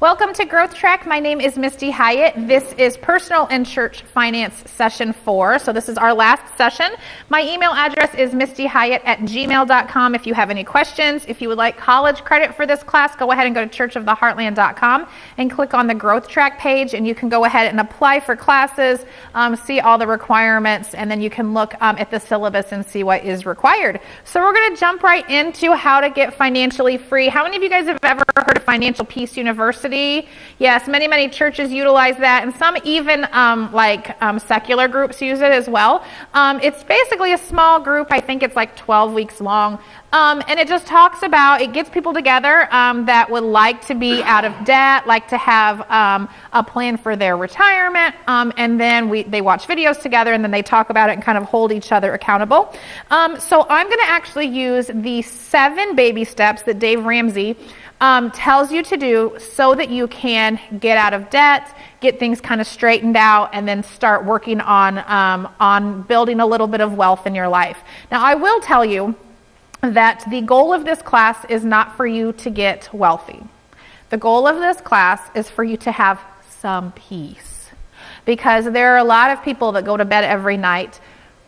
Welcome to Growth Track. My name is Misty Hyatt. This is Personal and Church Finance Session 4. So this is our last session. My email address is mistyhyatt@gmail.com if you have any questions. If you would like college credit for this class, go ahead and go to churchoftheheartland.com and click on the Growth Track page, and you can go ahead and apply for classes, see all the requirements, and then you can look at the syllabus and see what is required. So we're going to jump right into how to get financially free. How many of you guys have ever heard of Financial Peace University? Yes, many churches utilize that, and some even secular groups use it as well. It's basically a small group. I think it's like 12 weeks long. And it just talks about, it gets people together that would like to be out of debt, like to have a plan for their retirement, and then they watch videos together, and then they talk about it and kind of hold each other accountable. So I'm going to actually use the 7 baby steps that Dave Ramsey tells you to do so that you can get out of debt, get things kind of straightened out, and then start working on building a little bit of wealth in your life. Now, I will tell you that the goal of this class is not for you to get wealthy. The goal of this class is for you to have some peace, because there are a lot of people that go to bed every night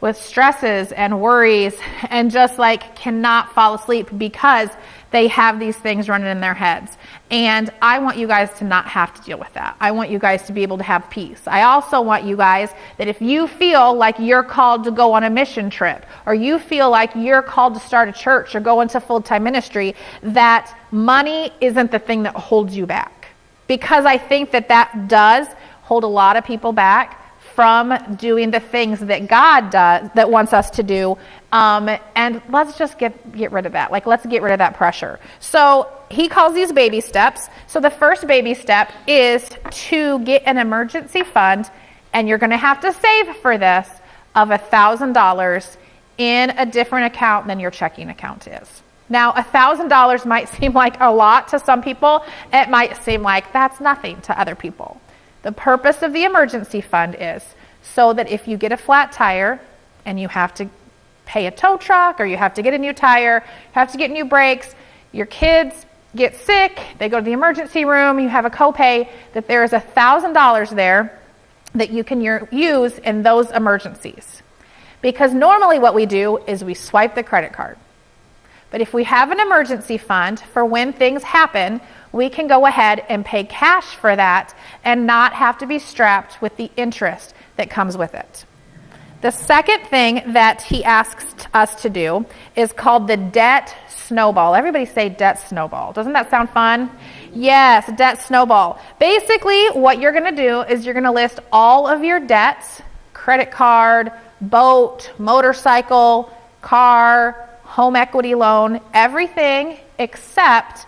with stresses and worries and just cannot fall asleep because they have these things running in their heads. And I want you guys to not have to deal with that. I want you guys to be able to have peace. I also want you guys that if you feel like you're called to go on a mission trip, or you feel like you're called to start a church or go into full-time ministry, that money isn't the thing that holds you back. Because I think that does hold a lot of people back from doing the things that God does, that wants us to do. And let's just get rid of that. Let's get rid of that pressure. So he calls these baby steps. So the first baby step is to get an emergency fund, and you're going to have to save for this, of $1,000 in a different account than your checking account is. Now, $1,000 might seem like a lot to some people. It might seem like that's nothing to other people. The purpose of the emergency fund is so that if you get a flat tire and you have to pay a tow truck, or you have to get a new tire, you have to get new brakes, your kids get sick, they go to the emergency room, you have a copay, that there is $1,000 there that you can use in those emergencies. Because normally what we do is we swipe the credit card. But if we have an emergency fund for when things happen, we can go ahead and pay cash for that and not have to be strapped with the interest that comes with it. The second thing that he asks us to do is called the debt snowball. Everybody say debt snowball. Doesn't that sound fun? Yes, debt snowball. Basically, what you're going to do is you're going to list all of your debts: credit card, boat, motorcycle, car, home equity loan, everything except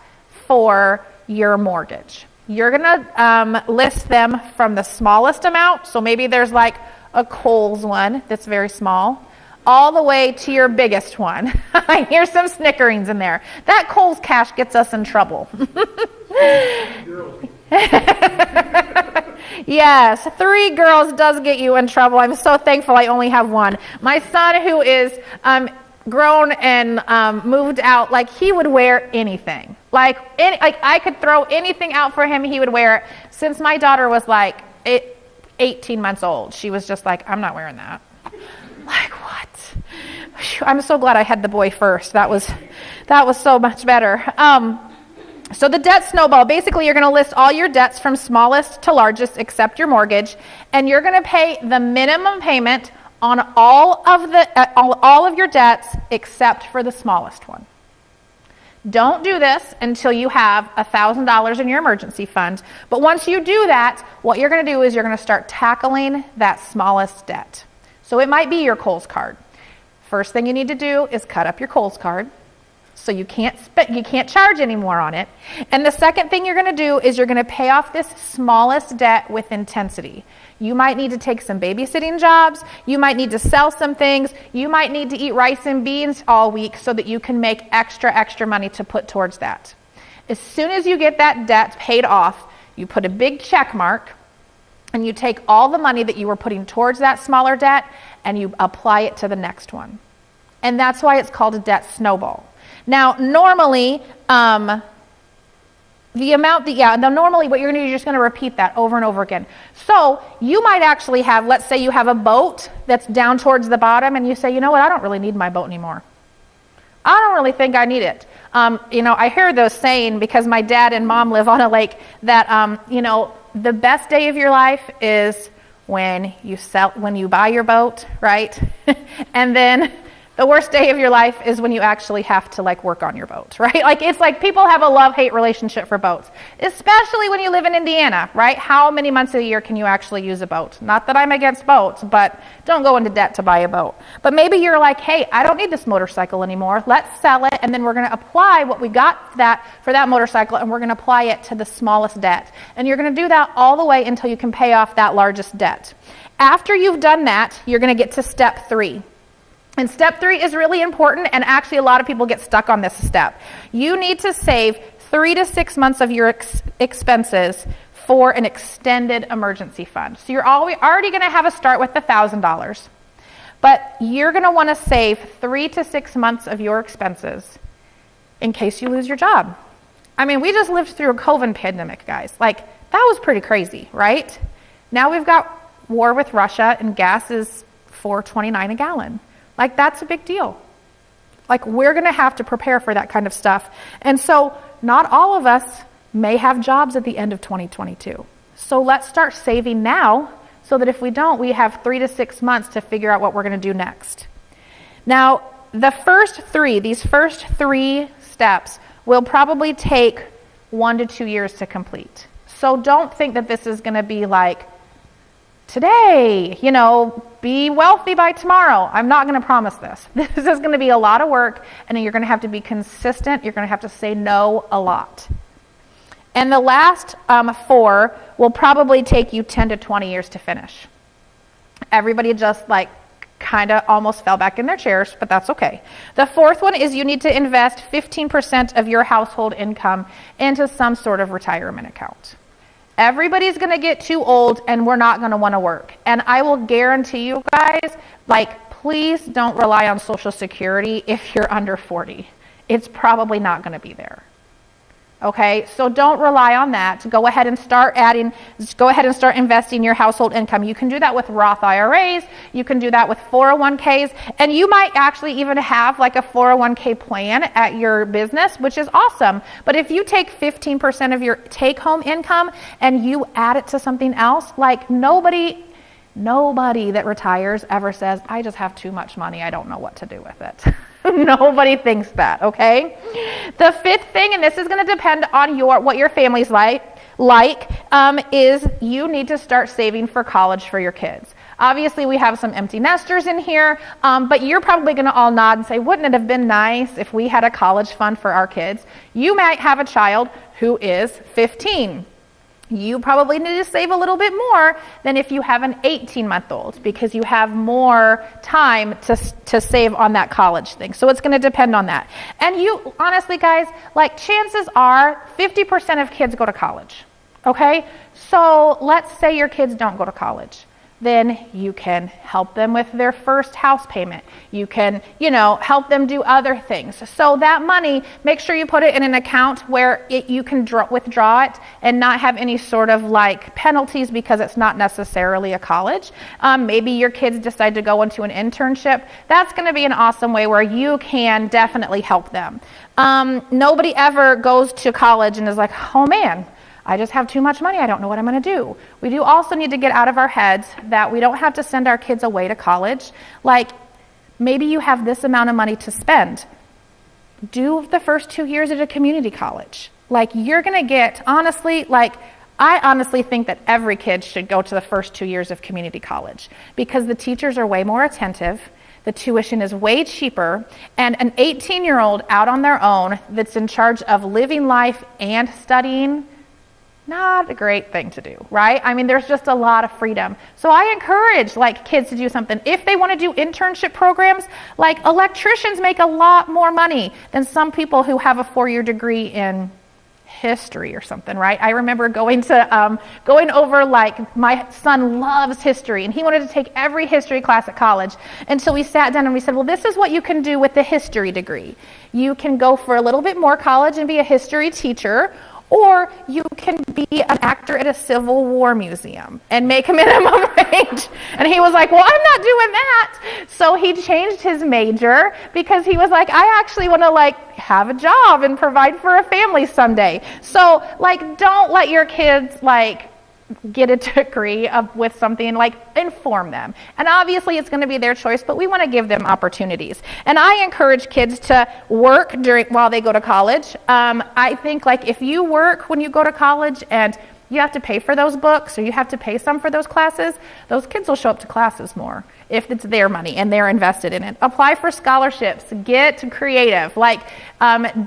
for your mortgage. You're going to list them from the smallest amount. So maybe there's like a Kohl's one that's very small, all the way to your biggest one. I hear some snickerings in there. That Kohl's cash gets us in trouble. Yes, 3 girls does get you in trouble. I'm so thankful I only have one. My son, who is grown and moved out, he would wear anything. I could throw anything out for him, he would wear it. Since my daughter was 18 months old, she was just I'm not wearing that. What? I'm so glad I had the boy first. That was so much better. So the debt snowball, basically you're going to list all your debts from smallest to largest except your mortgage, and you're going to pay the minimum payment on all of your debts except for the smallest one. Don't do this until you have $1,000 in your emergency fund. But once you do that, what you're going to do is you're going to start tackling that smallest debt. So it might be your Kohl's card. First thing you need to do is cut up your Kohl's card, so you can't charge anymore on it. And the second thing you're going to do is you're going to pay off this smallest debt with intensity. You might need to take some babysitting jobs. You might need to sell some things. You might need to eat rice and beans all week so that you can make extra money to put towards that. As soon as you get that debt paid off, you put a big check mark, and you take all the money that you were putting towards that smaller debt and you apply it to the next one. And that's why it's called a debt snowball. Now, normally, Now normally what you're going to do, you're just going to repeat that over and over again. So you might actually have, let's say you have a boat that's down towards the bottom and you say, you know what, I don't really need my boat anymore. I don't really think I need it. I hear those saying, because my dad and mom live on a lake, that, the best day of your life is when you buy your boat, right? And then the worst day of your life is when you actually have to work on your boat, right? It's like people have a love-hate relationship for boats, especially when you live in Indiana, right? How many months a year can you actually use a boat? Not that I'm against boats, but don't go into debt to buy a boat. But maybe you're like, hey, I don't need this motorcycle anymore. Let's sell it, and then we're going to apply what we got for that motorcycle, and we're going to apply it to the smallest debt. And you're going to do that all the way until you can pay off that largest debt. After you've done that, you're going to get to step 3. And step 3 is really important, and actually a lot of people get stuck on this step. You need to save 3 to 6 months of your expenses for an extended emergency fund. So you're already going to have a start with the $1,000, but you're going to want to save 3 to 6 months of your expenses in case you lose your job. I mean, we just lived through a COVID pandemic, guys. That was pretty crazy, right? Now we've got war with Russia, and gas is $4.29 a gallon. That's a big deal. We're going to have to prepare for that kind of stuff. And so not all of us may have jobs at the end of 2022. So let's start saving now so that if we don't, we have 3 to 6 months to figure out what we're going to do next. Now, these first three steps will probably take 1 to 2 years to complete. So don't think that this is going to be today, be wealthy by tomorrow. I'm not going to promise this. This is going to be a lot of work, and you're going to have to be consistent. You're going to have to say no a lot. And the last 4 will probably take you 10 to 20 years to finish. Everybody just kind of almost fell back in their chairs, but that's okay. The 4th one is you need to invest 15% of your household income into some sort of retirement account. Everybody's going to get too old, and we're not going to want to work. And I will guarantee you guys, please don't rely on Social Security if you're under 40. It's probably not going to be there. Okay, so don't rely on that. Go ahead and start investing your household income. You can do that with Roth IRAs. You can do that with 401ks. And you might actually even have a 401k plan at your business, which is awesome. But if you take 15% of your take-home income and you add it to something else, nobody that retires ever says, I just have too much money. I don't know what to do with it. Nobody thinks that, okay? The 5th thing, and this is going to depend on what your family's is you need to start saving for college for your kids. Obviously, we have some empty nesters in here, but you're probably going to all nod and say, wouldn't it have been nice if we had a college fund for our kids? You might have a child who is 15. You probably need to save a little bit more than if you have an 18-month-old because you have more time to save on that college thing. So it's going to depend on that. And you, honestly, guys, chances are 50% of kids go to college, okay? So let's say your kids don't go to college. Then you can help them with their first house payment. You can, help them do other things. So that money, make sure you put it in an account where you can withdraw it and not have any sort of penalties because it's not necessarily a college. Maybe your kids decide to go into an internship. That's going to be an awesome way where you can definitely help them. Nobody ever goes to college and is like, oh man, I just have too much money. I don't know what I'm going to do. We do also need to get out of our heads that we don't have to send our kids away to college. Maybe you have this amount of money to spend. Do the first 2 years at a community college. You're going to get, honestly, I honestly think that every kid should go to the first 2 years of community college because the teachers are way more attentive. The tuition is way cheaper, and an 18-year-old out on their own that's in charge of living life and studying, not a great thing to do, right? I mean, there's just a lot of freedom. So I encourage kids to do something. If they want to do internship programs, electricians make a lot more money than some people who have a 4-year degree in history or something, right? I remember going over my son loves history and he wanted to take every history class at college. And so we sat down and we said, well, this is what you can do with the history degree. You can go for a little bit more college and be a history teacher, Or you can be an actor at a Civil War museum and make minimum wage. And he was like, well, I'm not doing that. So he changed his major because he was like, I actually want to like have a job and provide for a family someday. So like, don't let your kids like get a degree with something, like inform them. And obviously it's going to be their choice, but we want to give them opportunities. And I encourage kids to work while they go to college. I think like if you work when you go to college and you have to pay for those books or you have to pay some for those classes, those kids will show up to classes more if it's their money and they're invested in it. Apply for scholarships, get creative. Like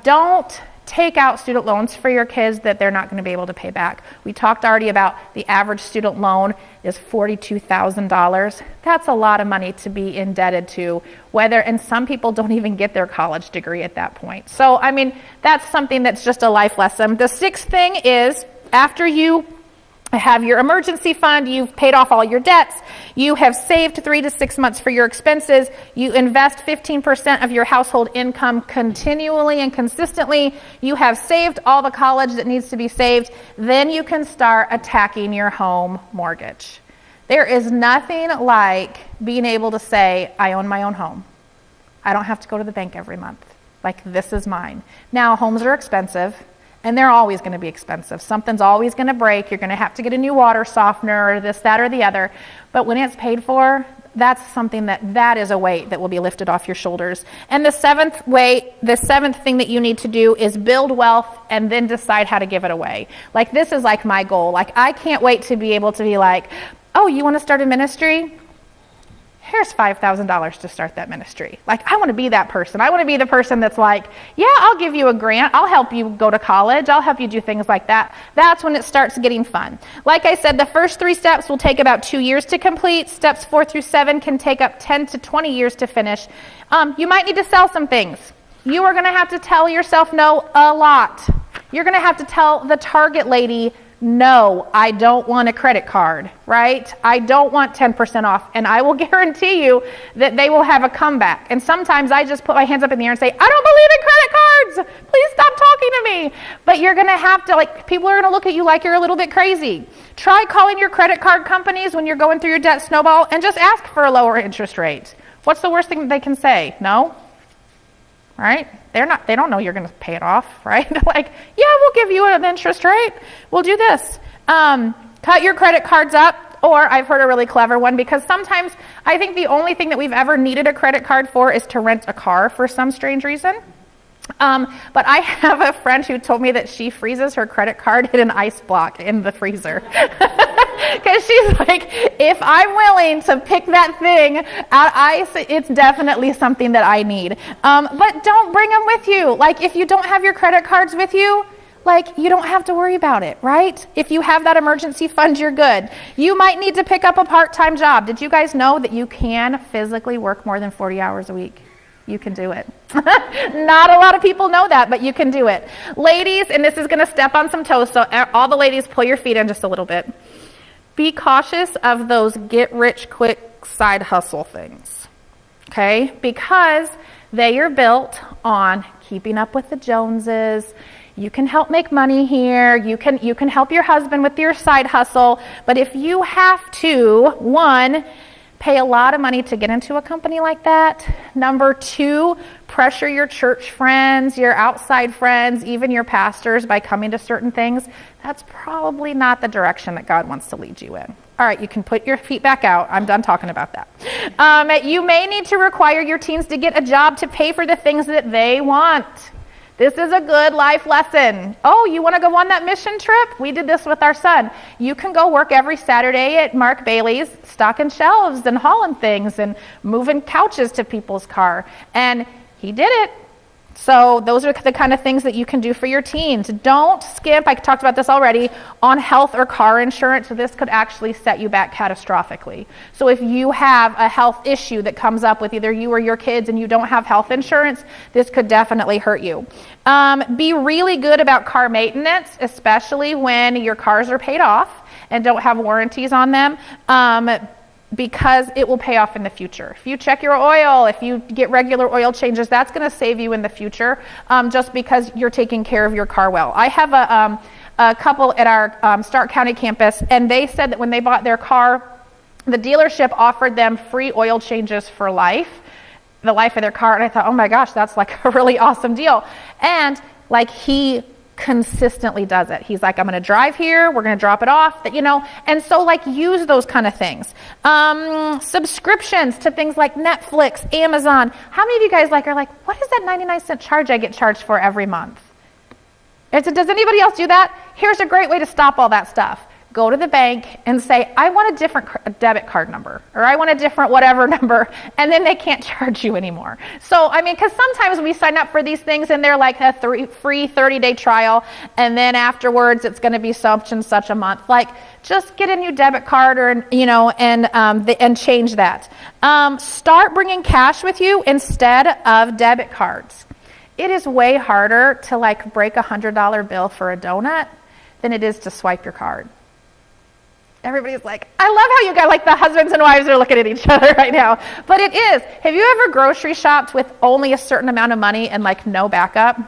don't take out student loans for your kids that they're not going to be able to pay back. We talked already about the average student loan is $42,000. That's a lot of money to be indebted to, and some people don't even get their college degree at that point. So, I mean, that's something that's just a life lesson. The sixth thing is, after you have your emergency fund, you've paid off all your debts, you have saved 3 to 6 months for your expenses, you invest 15% of your household income continually and consistently, you have saved all the college that needs to be saved, then you can start attacking your home mortgage. There is nothing like being able to say, I own my own home. I don't have to go to the bank every month. Like, this is mine. Now, homes are expensive. And they're always going to be expensive. Something's always going to break. You're going to have to get a new water softener or this, that, or the other. But when it's paid for, that's something that is a weight that will be lifted off your shoulders. And the seventh thing that you need to do is build wealth and then decide how to give it away. Like, this is like my goal. Like, I can't wait to be able to be like, oh, you want to start a ministry? Here's $5,000 to start that ministry. Like, I want to be that person. I want to be the person that's like, yeah, I'll give you a grant. I'll help you go to college. I'll help you do things like that. That's when it starts getting fun. Like I said, the first 3 steps will take about 2 years to complete. Steps 4 through 7 can take up 10 to 20 years to finish. You might need to sell some things. You are going to have to tell yourself no a lot. You're going to have to tell the Target lady, no, I don't want a credit card, right? I don't want 10% off. And I will guarantee you that they will have a comeback. And sometimes I just put my hands up in the air and say, I don't believe in credit cards. Please stop talking to me. But you're going to have to, like, people are going to look at you like you're a little bit crazy. Try calling your credit card companies when you're going through your debt snowball and just ask for a lower interest rate. What's the worst thing that they can say? No? Right? They don't know you're going to pay it off, right? Like, yeah, we'll give you an interest rate. We'll do this. Cut your credit cards up, or I've heard a really clever one, because sometimes I think the only thing that we've ever needed a credit card for is to rent a car for some strange reason. But I have a friend who told me that she freezes her credit card in an ice block in the freezer. Because she's like, if I'm willing to pick that thing out ice, it's definitely something that I need. But don't bring them with you. Like, if you don't have your credit cards with you, like, you don't have to worry about it, right? If you have that emergency fund, you're good. You might need to pick up a part-time job. Did you guys know that you can physically work more than 40 hours a week? You can do it. Not a lot of people know that, but you can do it. Ladies, and this is going to step on some toes, so all the ladies, pull your feet in just a little bit. Be cautious of those get-rich-quick side hustle things, okay? Because they are built on keeping up with the Joneses. You can help make money here. You can help your husband with your side hustle. But if you have to, 1, pay a lot of money to get into a company like that. Number 2, pressure your church friends, your outside friends, even your pastors by coming to certain things. That's probably not the direction that God wants to lead you in. All right, you can put your feet back out. I'm done talking about that. You may need to require your teens to get a job to pay for the things that they want. This is a good life lesson. Oh, you want to go on that mission trip? We did this with our son. You can go work every Saturday at Mark Bailey's, stocking shelves and hauling things and moving couches to people's car. And he did it. So those are the kind of things that you can do for your teens. Don't skimp, I talked about this already, on health or car insurance. So this could actually set you back catastrophically. So if you have a health issue that comes up with either you or your kids and you don't have health insurance, this could definitely hurt you. Be really good about car maintenance, especially when your cars are paid off and don't have warranties on them. because it will pay off in the future. If you check your oil, if you get regular oil changes, that's going to save you in the future, just because you're taking care of your car well. I have a couple at our Stark County campus, and they said that when they bought their car, the dealership offered them free oil changes for life, the life of their car. And I thought, oh my gosh, that's like a really awesome deal. And like, he consistently does it. He's like, I'm going to drive here, we're going to drop it off, and so like, use those kind of things. Subscriptions to things like Netflix, Amazon. How many of you guys are like, what is that 99-cent charge I get charged for every month? Does anybody else do that? Here's a great way to stop all that stuff. Go to the bank and say, I want a different debit card number, or I want a different whatever number, and then they can't charge you anymore. So, because sometimes we sign up for these things and they're like a free 30-day trial, and then afterwards it's going to be such and such a month. Like, just get a new debit card, or and change that. Start bringing cash with you instead of debit cards. It is way harder to like break a $100 bill for a donut than it is to swipe your card. Everybody's like, I love how you guys, like the husbands and wives are looking at each other right now. But it is. Have you ever grocery shopped with only a certain amount of money and like no backup?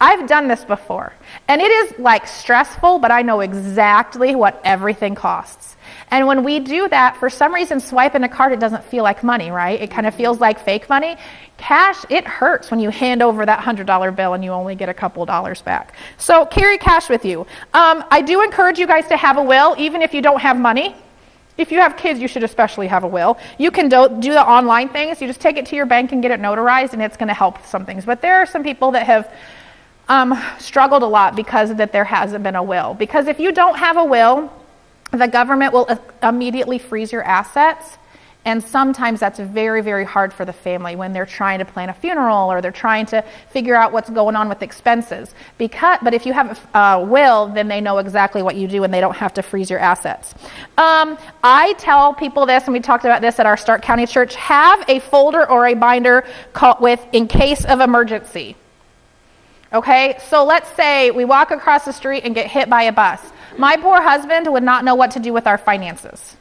I've done this before. And it is like stressful, but I know exactly what everything costs. And when we do that, for some reason, swiping a card, it doesn't feel like money, right? It kind of feels like fake money. Cash, it hurts when you hand over that $100 bill and you only get a couple dollars back. So carry cash with you. I do encourage you guys to have a will, even if you don't have money. If you have kids, you should especially have a will. You can do the online things. You just take it to your bank and get it notarized, and it's going to help with some things. But there are some people that have struggled a lot because that there hasn't been a will. Because if you don't have a will, the government will immediately freeze your assets, and sometimes that's very, very hard for the family when they're trying to plan a funeral or they're trying to figure out what's going on with expenses. But if you have a will, then they know exactly what you do and they don't have to freeze your assets. I tell people this, and we talked about this at our Stark County Church, have a folder or a binder with in case of emergency. Okay, so let's say we walk across the street and get hit by a bus. My poor husband would not know what to do with our finances.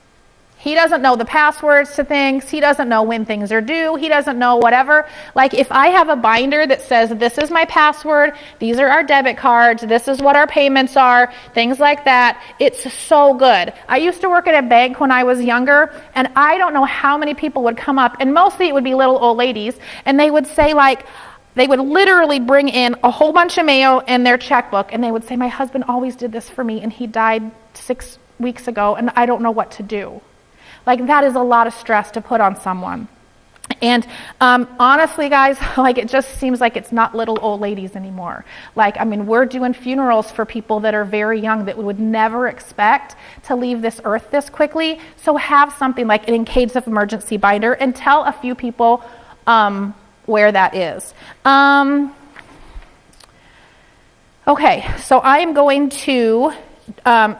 He doesn't know the passwords to things. He doesn't know when things are due. He doesn't know whatever. Like, if I have a binder that says, this is my password, these are our debit cards, this is what our payments are, things like that, it's so good. I used to work at a bank when I was younger, and I don't know how many people would come up, and mostly it would be little old ladies, and they would say, like, they would literally bring in a whole bunch of mail and their checkbook, and they would say, my husband always did this for me, and he died 6 weeks ago, and I don't know what to do. Like, that is a lot of stress to put on someone. And honestly, guys, like, it just seems like it's not little old ladies anymore. Like, we're doing funerals for people that are very young that we would never expect to leave this earth this quickly. So have something like an in case of emergency binder, and tell a few people where that is. Okay, so I am going to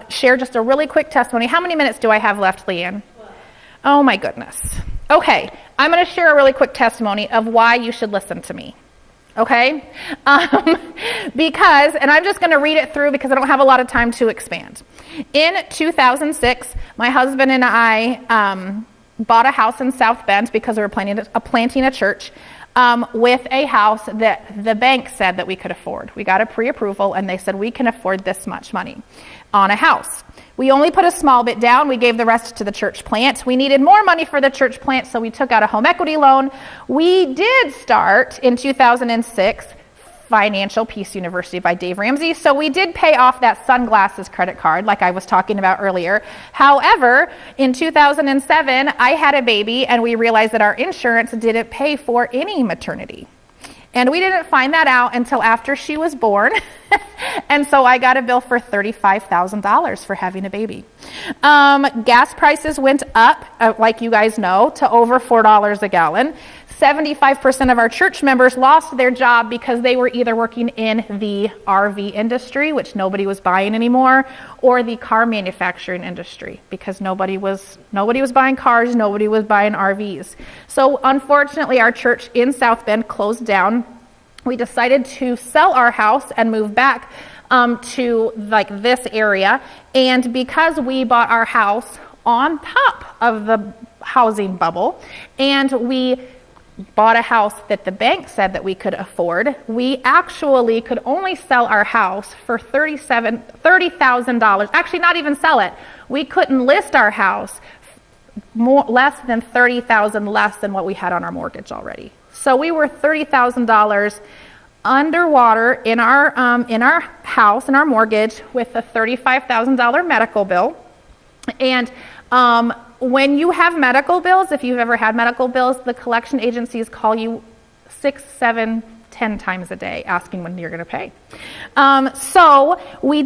share just a really quick testimony. How many minutes do I have left, Leanne? Oh my goodness. Okay, I'm going to share a really quick testimony of why you should listen to me. Okay? Because, and I'm just going to read it through because I don't have a lot of time to expand. In 2006, my husband and I bought a house in South Bend because we were planting a church with a house that the bank said that we could afford. We got a pre-approval, and they said we can afford this much money on a house. We only put a small bit down. We gave the rest to the church plant. We needed more money for the church plant, so we took out a home equity loan. We did start in 2006 Financial Peace University by Dave Ramsey. So we did pay off that sunglasses credit card like I was talking about earlier. However, in 2007, I had a baby, and we realized that our insurance didn't pay for any maternity. And we didn't find that out until after she was born. And so I got a bill for $35,000 for having a baby. Gas prices went up, like you guys know, to over $4 a gallon. 75% of our church members lost their job because they were either working in the RV industry, which nobody was buying anymore, or the car manufacturing industry, because nobody was buying cars, nobody was buying RVs. So unfortunately, our church in South Bend closed down. We decided to sell our house and move back to like this area. And because we bought our house on top of the housing bubble, and we bought a house that the bank said that we could afford. We actually could only sell our house for $30,000. Actually, not even sell it. We couldn't list our house less than $30,000 less than what we had on our mortgage already. So we were $30,000 underwater in our house, in our mortgage, with a $35,000 medical bill. And when you have medical bills, if you've ever had medical bills, the collection agencies call you 6, 7, 10 times a day asking when you're going to pay. So we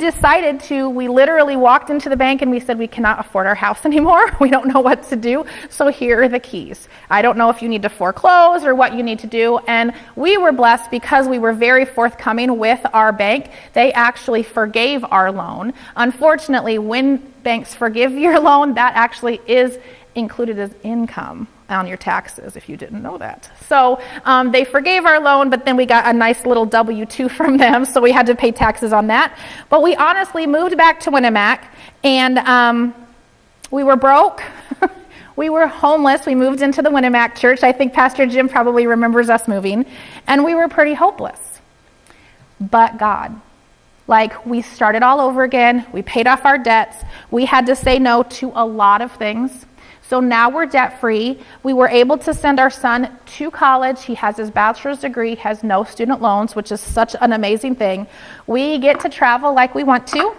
literally walked into the bank and we said, we cannot afford our house anymore. We don't know what to do. So here are the keys. I don't know if you need to foreclose or what you need to do. And we were blessed because we were very forthcoming with our bank. They actually forgave our loan. Unfortunately, when banks forgive your loan, that actually is included as income on your taxes, if you didn't know that. So they forgave our loan, but then we got a nice little W-2 from them, so we had to pay taxes on that. But we honestly moved back to Winnemac, and we were broke. We were homeless. We moved into the Winnemac church. I think Pastor Jim probably remembers us moving, and we were pretty hopeless. But God, we started all over again. We paid off our debts. We had to say no to a lot of things. So now we're debt-free. We were able to send our son to college. He has his bachelor's degree, has no student loans, which is such an amazing thing. We get to travel like we want to.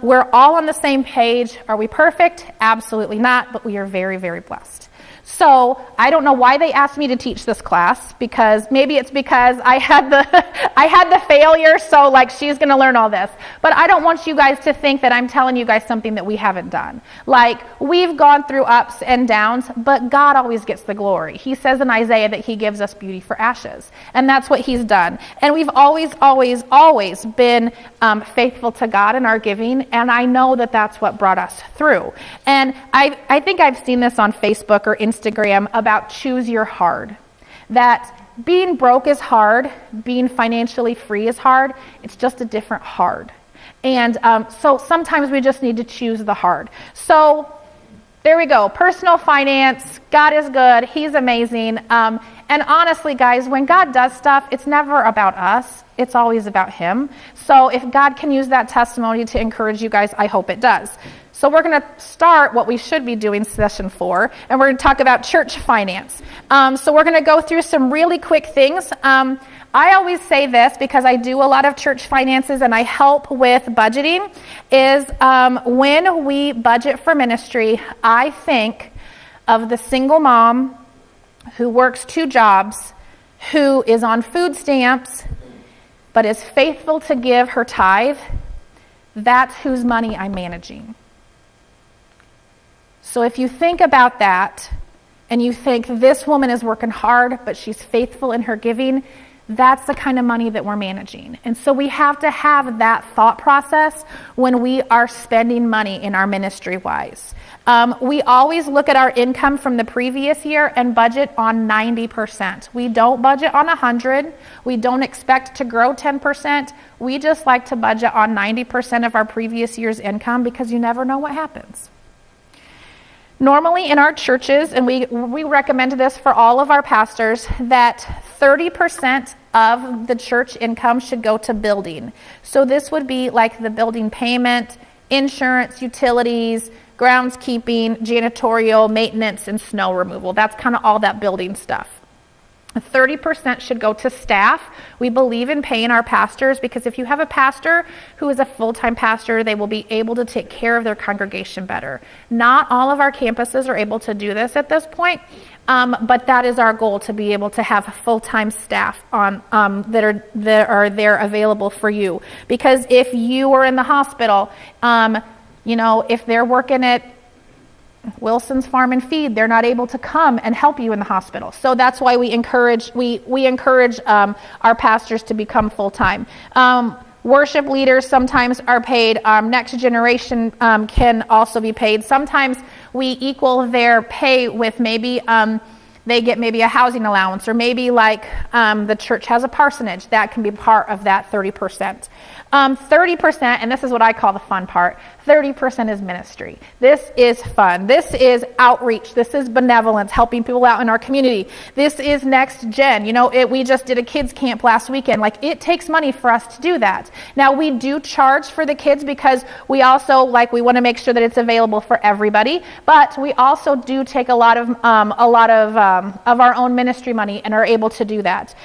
We're all on the same page. Are we perfect? Absolutely not, but we are very, very blessed. So I don't know why they asked me to teach this class, because maybe it's because I had the failure, so she's going to learn all this. But I don't want you guys to think that I'm telling you guys something that we haven't done. We've gone through ups and downs, but God always gets the glory. He says in Isaiah that he gives us beauty for ashes, and that's what he's done. And we've always, always, always been faithful to God in our giving, and I know that that's what brought us through. And I think I've seen this on Facebook or Instagram about choose your hard. That being broke is hard, being financially free is hard. It's just a different hard. And so sometimes we just need to choose the hard. So there we go. Personal finance. God is good. He's amazing. And honestly, guys, when God does stuff, it's never about us. It's always about him. So if God can use that testimony to encourage you guys, I hope it does. So we're going to start what we should be doing session 4, and we're going to talk about church finance. So we're going to go through some really quick things. I always say this because I do a lot of church finances and I help with budgeting, is when we budget for ministry, I think of the single mom who works 2 jobs, who is on food stamps, but is faithful to give her tithe. That's whose money I'm managing. So if you think about that, and you think this woman is working hard, but she's faithful in her giving, that's the kind of money that we're managing. And so we have to have that thought process when we are spending money in our ministry-wise. We always look at our income from the previous year and budget on 90%. We don't budget on 100. We don't expect to grow 10%. We just like to budget on 90% of our previous year's income, because you never know what happens. Normally in our churches, and we recommend this for all of our pastors, that 30% of the church income should go to building. So this would be the building payment, insurance, utilities, groundskeeping, janitorial, maintenance, and snow removal. That's kind of all that building stuff. 30% should go to staff. We believe in paying our pastors, because if you have a pastor who is a full-time pastor, they will be able to take care of their congregation better. Not all of our campuses are able to do this at this point, but that is our goal, to be able to have full-time staff on that are there available for you. Because if you are in the hospital, if they're working at Wilson's Farm and Feed, they're not able to come and help you in the hospital. So that's why we encourage our pastors to become full-time. Worship leaders sometimes are paid. Next generation can also be paid. Sometimes we equal their pay with maybe they get maybe a housing allowance, or maybe the church has a parsonage. That can be part of that 30%. 30%, and this is what I call the fun part, 30% is ministry. This is fun. This is outreach. This is benevolence, helping people out in our community. This is next gen. We just did a kids camp last weekend. It takes money for us to do that. Now, we do charge for the kids because we also, we want to make sure that it's available for everybody, but we also do take a lot of our own ministry money and are able to do that.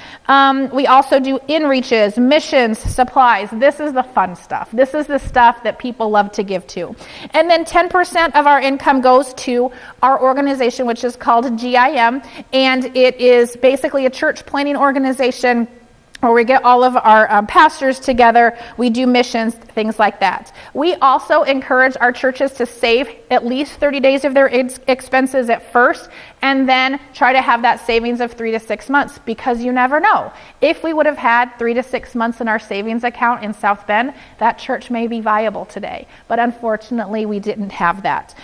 We also do in-reaches, missions, supplies. This is the fun stuff. This is the stuff that people love to give to. And then 10% of our income goes to our organization, which is called GIM, and it is basically a church planning organization where we get all of our pastors together, we do missions, things like that. We also encourage our churches to save at least 30 days of their expenses at first, and then try to have that savings of 3 to 6 months, because you never know. If we would have had 3 to 6 months in our savings account in South Bend, that church may be viable today. But unfortunately, we didn't have that.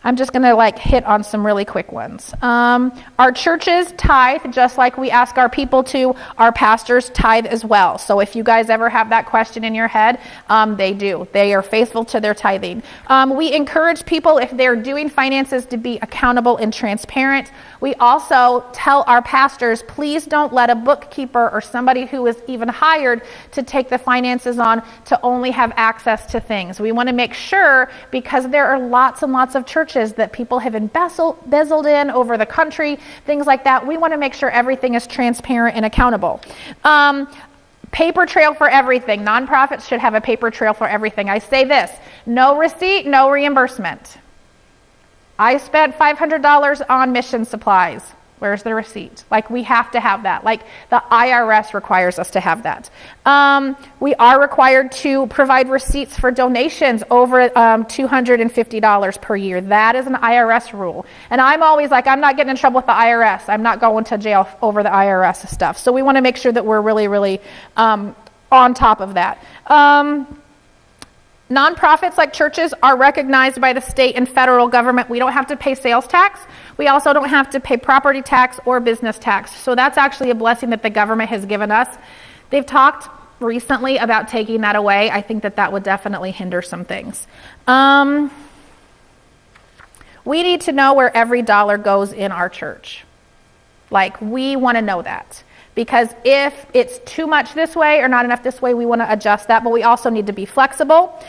I'm just going to hit on some really quick ones. Our churches tithe just like we ask our people to. Our pastors tithe as well. So if you guys ever have that question in your head, they do. They are faithful to their tithing. We encourage people, if they're doing finances, to be accountable and transparent. We also tell our pastors, please don't let a bookkeeper or somebody who is even hired to take the finances on to only have access to things. We want to make sure, because there are lots and lots of churches that people have embezzled in over the country, things like that. We want to make sure everything is transparent and accountable. Paper trail for everything. Nonprofits should have a paper trail for everything. I say this: no receipt, no reimbursement. I spent $500 on mission supplies. Where's the receipt? We have to have that. The IRS requires us to have that. We are required to provide receipts for donations over $250 per year. That is an IRS rule. And I'm always I'm not getting in trouble with the IRS. I'm not going to jail over the IRS stuff. So we want to make sure that we're really, really on top of that. Nonprofits like churches are recognized by the state and federal government. We don't have to pay sales tax. We also don't have to pay property tax or business tax. So that's actually a blessing that the government has given us. They've talked recently about taking that away. I think that would definitely hinder some things. We need to know where every dollar goes in our church. We want to know that. Because if it's too much this way or not enough this way, we want to adjust that, but we also need to be flexible.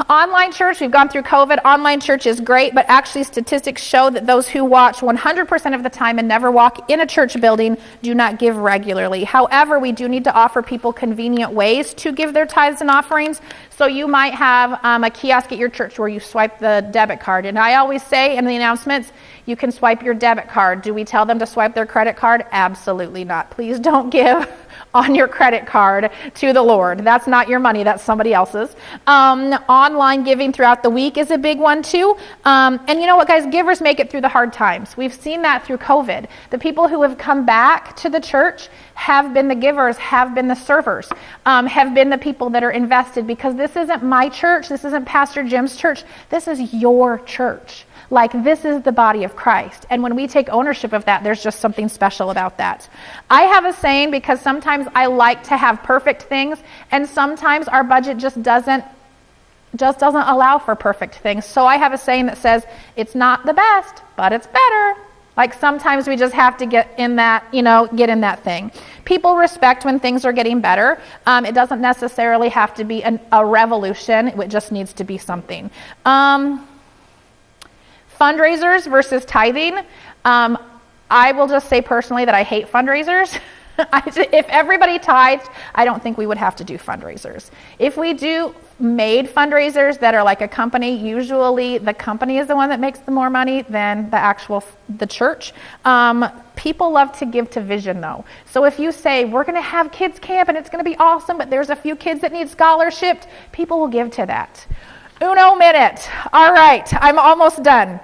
Online church, we've gone through COVID. Online church is great, but actually statistics show that those who watch 100% of the time and never walk in a church building do not give regularly. However, we do need to offer people convenient ways to give their tithes and offerings. So you might have a kiosk at your church where you swipe the debit card. And I always say in the announcements, you can swipe your debit card. Do we tell them to swipe their credit card? Absolutely not. Please don't give on your credit card to the Lord. That's not your money. That's somebody else's. Online giving throughout the week is a big one too. And you know what, guys? Givers make it through the hard times. We've seen that through COVID. The people who have come back to the church have been the givers, have been the servers, have been the people that are invested, because this isn't my church. This isn't Pastor Jim's church. This is your church. This is the body of Christ. And when we take ownership of that, there's just something special about that. I have a saying, because sometimes I like to have perfect things, and sometimes our budget just doesn't allow for perfect things. So I have a saying that says, it's not the best, but it's better. Sometimes we just have to get in that thing. People respect when things are getting better. It doesn't necessarily have to be a revolution. It just needs to be something. Fundraisers versus tithing. I will just say personally that I hate fundraisers. If everybody tithed, I don't think we would have to do fundraisers. If we do made fundraisers that are like a company, usually the company is the one that makes the more money than the church. People love to give to vision though. So if you say, we're going to have kids camp and it's going to be awesome, but there's a few kids that need scholarships, people will give to that. Uno minute. All right, I'm almost done.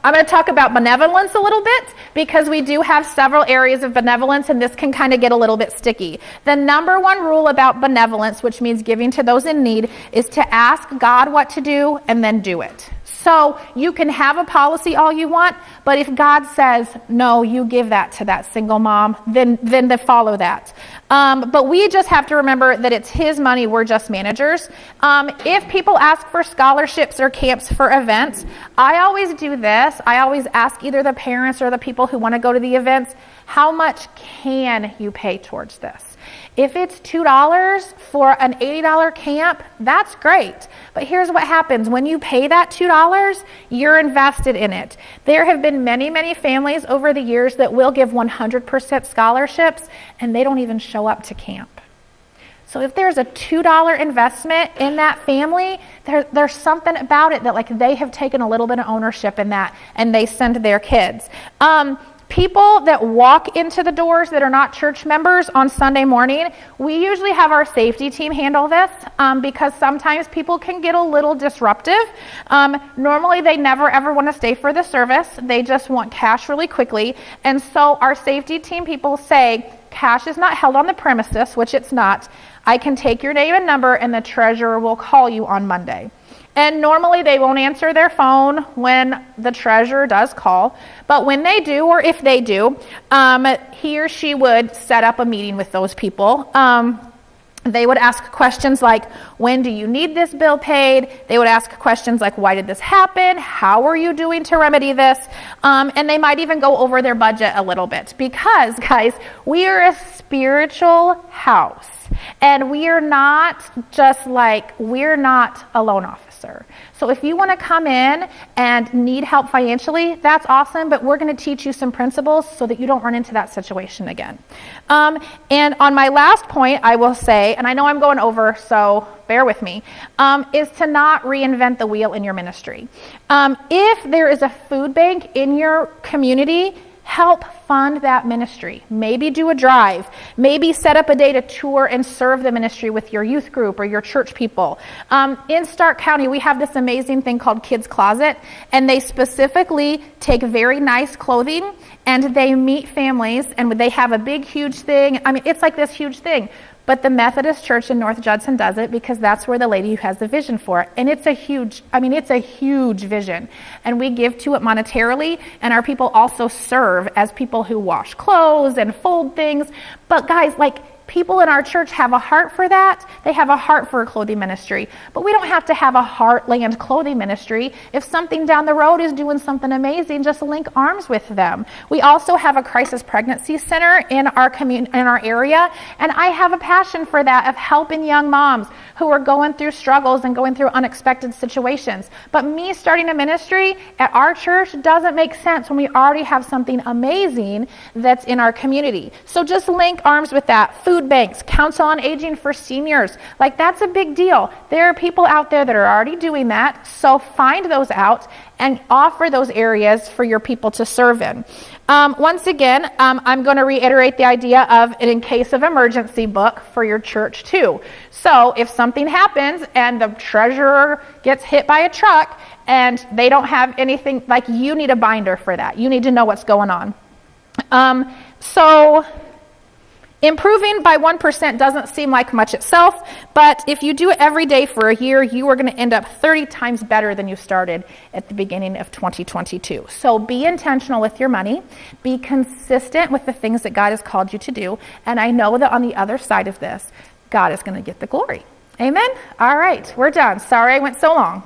I'm going to talk about benevolence a little bit because we do have several areas of benevolence, and this can kind of get a little bit sticky. The number one rule about benevolence, which means giving to those in need, is to ask God what to do and then do it. So you can have a policy all you want, but if God says, no, you give that to that single mom, then they follow that. But we just have to remember that it's his money, we're just managers. If people ask for scholarships or camps for events, I always do this. I always ask either the parents or the people who want to go to the events, how much can you pay towards this? If it's $2 for an $80 camp, that's great. But here's what happens. When you pay that $2, you're invested in it. There have been many, many families over the years that will give 100% scholarships, and they don't even show up to camp. So if there's a $2 investment in that family, there's something about it that like they have taken a little bit of ownership in that, and they send their kids. People that walk into the doors that are not church members on Sunday morning, we usually have our safety team handle this because sometimes people can get a little disruptive. Normally they never ever want to stay for the service. They just want cash really quickly. And so our safety team people say, cash is not held on the premises, which it's not. I can take your name and number and the treasurer will call you on Monday. And normally they won't answer their phone when the treasurer does call. But when they do, or if they do, he or she would set up a meeting with those people. They would ask questions like, when do you need this bill paid? They would ask questions like, why did this happen? How are you doing to remedy this? And they might even go over their budget a little bit. Because, guys, we are a spiritual house. And we are not we're not a loan officer. So if you want to come in and need help financially, that's awesome, but we're going to teach you some principles so that you don't run into that situation again. And on my last point, I will say, and I know I'm going over, so bear with me, is to not reinvent the wheel in your ministry. If there is a food bank in your community, help fund that ministry. Maybe do a drive. Maybe set up a day to tour and serve the ministry with your youth group or your church people. In Stark County, we have this amazing thing called Kids Closet, and they specifically take very nice clothing and they meet families, and they have a big, huge thing. I mean, it's like this huge thing. But the Methodist Church in North Judson does it because that's where the lady who has the vision for it. And it's a huge vision. And we give to it monetarily, and our people also serve as people who wash clothes and fold things. But guys, people in our church have a heart for that. They have a heart for a clothing ministry. But we don't have to have a Heartland clothing ministry. If something down the road is doing something amazing, just link arms with them. We also have a crisis pregnancy center in our area, and I have a passion for that, of helping young moms who are going through struggles and going through unexpected situations. But me starting a ministry at our church doesn't make sense when we already have something amazing that's in our community. So just link arms with that. Food banks, Council on Aging for seniors. That's a big deal. There are people out there that are already doing that. So find those out and offer those areas for your people to serve in. Once again, I'm going to reiterate the idea of an in case of emergency book for your church too. So if something happens and the treasurer gets hit by a truck and they don't have anything, you need a binder for that. You need to know what's going on. Improving by 1% doesn't seem like much itself, but if you do it every day for a year, you are going to end up 30 times better than you started at the beginning of 2022. So be intentional with your money. Be consistent with the things that God has called you to do. And I know that on the other side of this, God is going to get the glory. Amen? All right, we're done. Sorry I went so long.